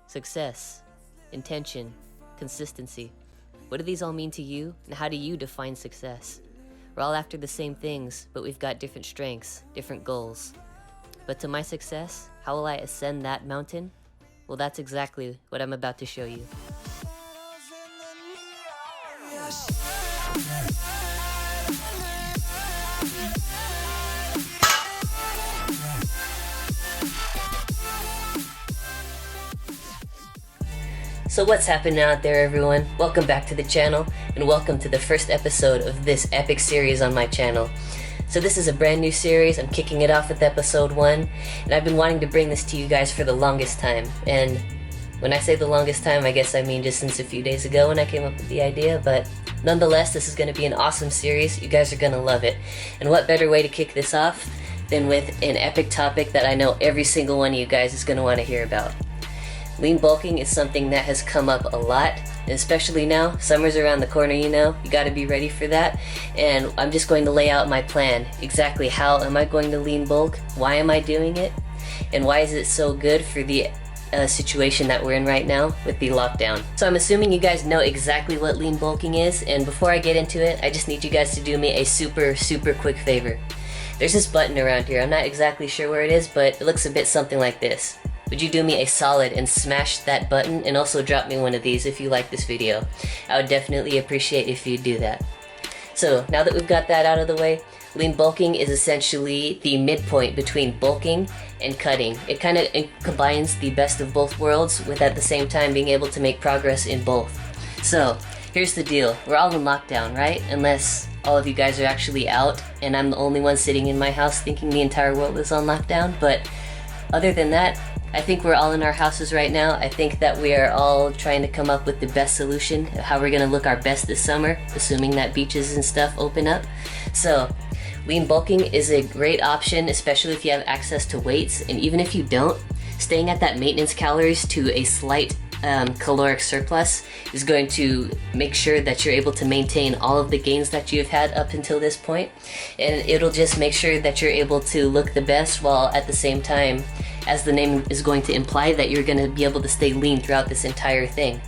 success, intention, consistency. What do these all mean to you, and how do you define success? We're all after the same things, but we've got different strengths, different goals. But to my success, how will I ascend that mountain? Well, that's exactly what I'm about to show you. So what's happening out there, everyone? Welcome back to the channel, and welcome to the first episode of this epic series on my channel. So this is a brand new series. I'm kicking it off with episode 1, and I've been wanting to bring this to you guys for the longest time. And when I say the longest time, I guess I mean just since a few days ago when I came up with the idea, but nonetheless, this is going to be an awesome series. You guys are going to love it. And what better way to kick this off than with an epic topic that I know every single one of you guys is going to want to hear about. Lean bulking is something that has come up a lot, and especially now, summer's around the corner, you gotta be ready for that. And I'm just going to lay out my plan, exactly how am I going to lean bulk, why am I doing it, and why is it so good for the situation that we're in right now with the lockdown. So I'm assuming you guys know exactly what lean bulking is, and before I get into it, I just need you guys to do me a super quick favor. There's this button around here, I'm not exactly sure where it is, but it looks a bit something like this. Would you do me a solid and smash that button, and also drop me one of these if you like this video? I would definitely appreciate if you do that. So now that we've got that out of the way, lean bulking is essentially the midpoint between bulking and cutting. It kind of combines the best of both worlds with at the same time being able to make progress in both. So here's the deal, we're all in lockdown, right? Unless all of you guys are actually out and I'm the only one sitting in my house thinking the entire world is on lockdown. But other than that, I think we're all in our houses right now. I think that we are all trying to come up with the best solution of how we're gonna look our best this summer, assuming that beaches and stuff open up. So lean bulking is a great option, especially if you have access to weights, and even if you don't, staying at that maintenance calories to a slight caloric surplus is going to make sure that you're able to maintain all of the gains that you've had up until this point, and it'll just make sure that you're able to look the best while at the same time, as the name is going to imply, that you're going to be able to stay lean throughout this entire thing.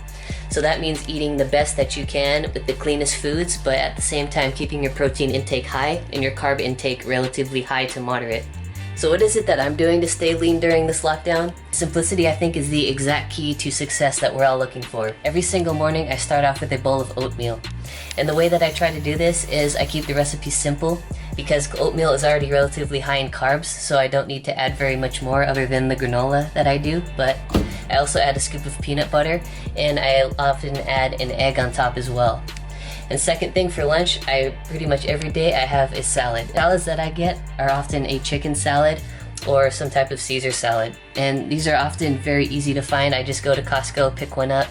So that means eating the best that you can with the cleanest foods, but at the same time keeping your protein intake high and your carb intake relatively high to moderate. So what is it that I'm doing to stay lean during this lockdown? Simplicity, I think, is the exact key to success that we're all looking for. Every single morning I start off with a bowl of oatmeal. And the way that I try to do this is I keep the recipe simple, because oatmeal is already relatively high in carbs, so I don't need to add very much more other than the granola that I do. But I also add a scoop of peanut butter, and I often add an egg on top as well. And second thing, for lunch, pretty much every day I have a salad. Salads that I get are often a chicken salad or some type of Caesar salad. And these are often very easy to find. I just go to Costco, pick one up.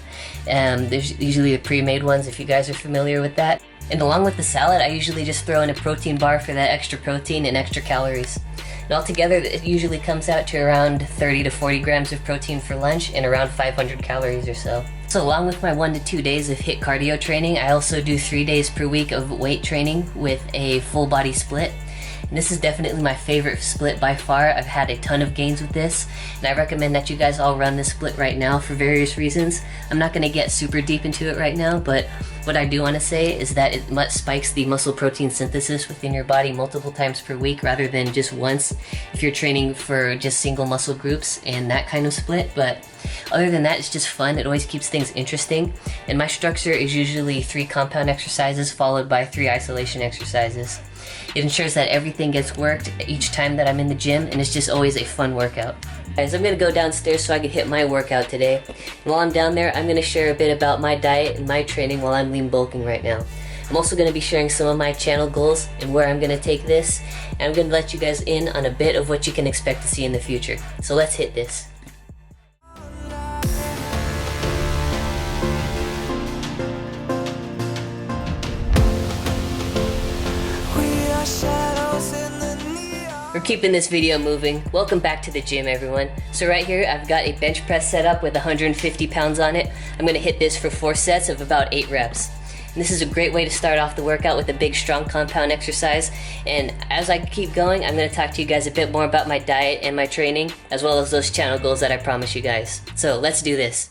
There's usually the pre-made ones if you guys are familiar with that. And along with the salad, I usually just throw in a protein bar for that extra protein and extra calories. And altogether, it usually comes out to around 30 to 40 grams of protein for lunch and around 500 calories or so. So along with my 1 to 2 days of HIIT cardio training, I also do 3 days per week of weight training with a full body split. And this is definitely my favorite split by far. I've had a ton of gains with this, and I recommend that you guys all run this split right now for various reasons. I'm not going to get super deep into it right now, but what I do want to say is that it spikes the muscle protein synthesis within your body multiple times per week rather than just once if you're training for just single muscle groups and that kind of split. But other than that, it's just fun. It always keeps things interesting. And my structure is usually 3 compound exercises followed by 3 isolation exercises. It ensures that everything gets worked each time that I'm in the gym, and it's just always a fun workout. Guys, I'm going to go downstairs so I can hit my workout today. And while I'm down there, I'm going to share a bit about my diet and my training while I'm lean bulking right now. I'm also going to be sharing some of my channel goals and where I'm going to take this. And I'm going to let you guys in on a bit of what you can expect to see in the future. So let's hit this. We're keeping this video moving. Welcome back to the gym, everyone. So right here, I've got a bench press set up with 150 pounds on it. I'm gonna hit this for 4 sets of about 8 reps. And this is a great way to start off the workout with a big, strong compound exercise. And as I keep going, I'm going to talk to you guys a bit more about my diet and my training, as well as those channel goals that I promised you guys. So let's do this.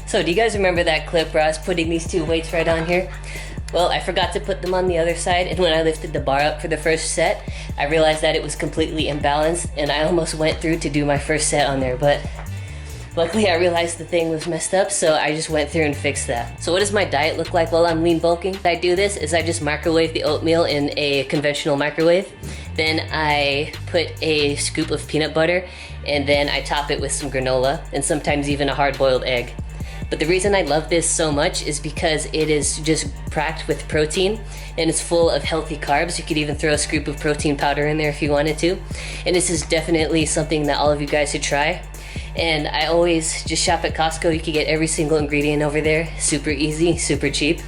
So do you guys remember that clip where I was putting these two weights right on here? Well, I forgot to put them on the other side, and when I lifted the bar up for the first set, I realized that it was completely imbalanced, and I almost went through to do my first set on there, but luckily I realized the thing was messed up, so I just went through and fixed that. So what does my diet look like while I'm lean bulking? I do this is I just microwave the oatmeal in a conventional microwave. Then I put a scoop of peanut butter, and then I top it with some granola, and sometimes even a hard-boiled egg. But the reason I love this so much is because it is just packed with protein and it's full of healthy carbs. You could even throw a scoop of protein powder in there if you wanted to. And this is definitely something that all of you guys should try. And I always just shop at Costco. You can get every single ingredient over there. Super easy, super cheap.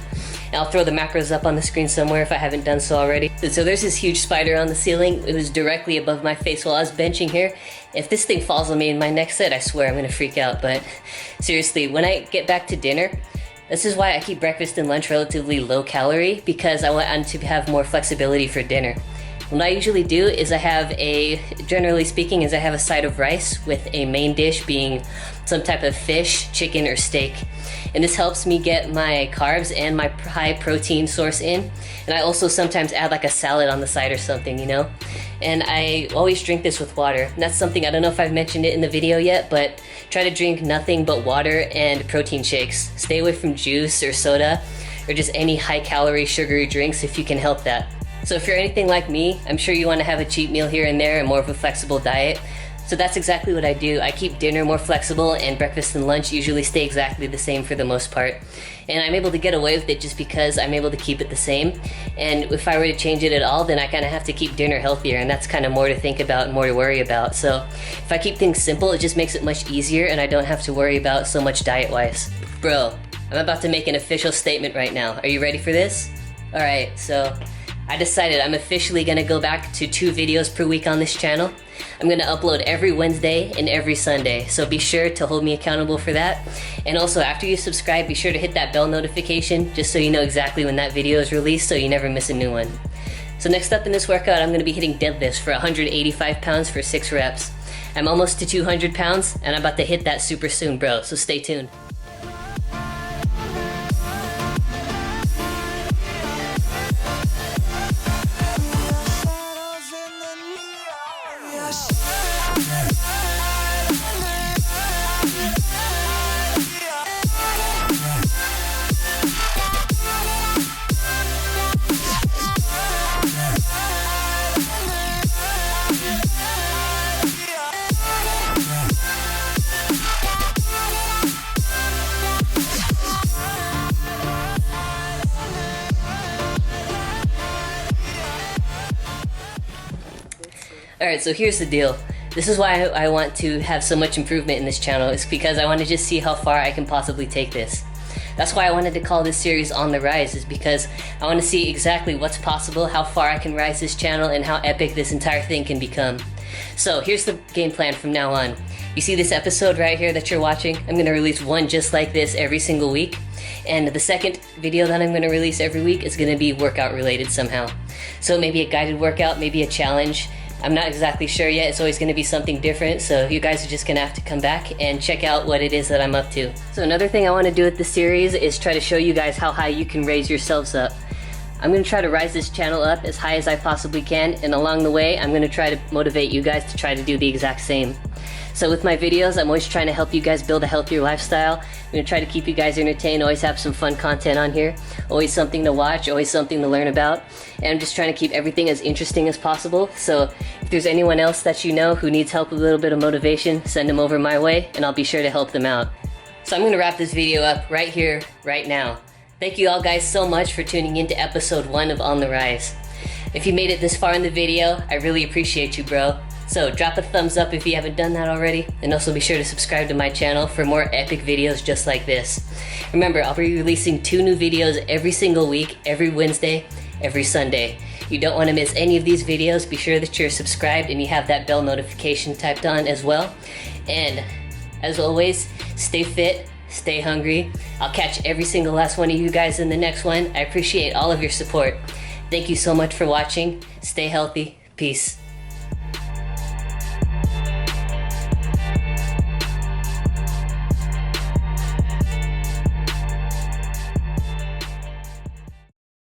And I'll throw the macros up on the screen somewhere if I haven't done so already. So there's this huge spider on the ceiling. It was directly above my face while I was benching here. If this thing falls on me in my next set, I swear I'm gonna freak out. But seriously, when I get back to dinner, this is why I keep breakfast and lunch relatively low calorie, because I want to have more flexibility for dinner. What I usually do is generally speaking, I have a side of rice with a main dish being some type of fish, chicken, or steak. And this helps me get my carbs and my high protein source in. And I also sometimes add like a salad on the side or something, you know? And I always drink this with water. And that's something, I don't know if I've mentioned it in the video yet, but try to drink nothing but water and protein shakes. Stay away from juice or soda or just any high calorie sugary drinks if you can help that. So if you're anything like me, I'm sure you want to have a cheat meal here and there and more of a flexible diet. So that's exactly what I do. I keep dinner more flexible and breakfast and lunch usually stay exactly the same for the most part. And I'm able to get away with it just because I'm able to keep it the same. And if I were to change it at all, then I kind of have to keep dinner healthier, and that's kind of more to think about and more to worry about. So if I keep things simple, it just makes it much easier and I don't have to worry about so much diet-wise. Bro, I'm about to make an official statement right now. Are you ready for this? Alright, so I decided I'm officially gonna go back to 2 videos per week on this channel. I'm gonna upload every Wednesday and every Sunday, so be sure to hold me accountable for that. And also, after you subscribe, be sure to hit that bell notification just so you know exactly when that video is released so you never miss a new one. So next up in this workout, I'm gonna be hitting deadlifts for 185 pounds for 6 reps. I'm almost to 200 pounds, and I'm about to hit that super soon, bro, so stay tuned. Alright, so here's the deal. This is why I want to have so much improvement in this channel. It's because I want to just see how far I can possibly take this. That's why I wanted to call this series On the Rise, is because I want to see exactly what's possible, how far I can rise this channel, and how epic this entire thing can become. So here's the game plan from now on. You see this episode right here that you're watching? I'm going to release one just like this every single week. And the second video that I'm going to release every week is going to be workout related somehow. So maybe a guided workout, maybe a challenge. I'm not exactly sure yet. It's always going to be something different, so you guys are just going to have to come back and check out what it is that I'm up to. So another thing I want to do with this series is try to show you guys how high you can raise yourselves up. I'm going to try to rise this channel up as high as I possibly can, and along the way I'm going to try to motivate you guys to try to do the exact same. So with my videos, I'm always trying to help you guys build a healthier lifestyle. I'm going to try to keep you guys entertained, always have some fun content on here, always something to watch, always something to learn about, and I'm just trying to keep everything as interesting as possible. So if there's anyone else that you know who needs help with a little bit of motivation, send them over my way and I'll be sure to help them out. So I'm going to wrap this video up right here, right now. Thank you all guys so much for tuning in to episode 1 of On the Rise. If you made it this far in the video, I really appreciate you, bro. So drop a thumbs up if you haven't done that already, and also be sure to subscribe to my channel for more epic videos just like this. Remember, I'll be releasing 2 new videos every single week, every Wednesday, every Sunday. You don't want to miss any of these videos. Be sure that you're subscribed and you have that bell notification typed on as well. And as always, stay fit, stay hungry. I'll catch every single last one of you guys in the next one. I appreciate all of your support. Thank you so much for watching. Stay healthy. Peace.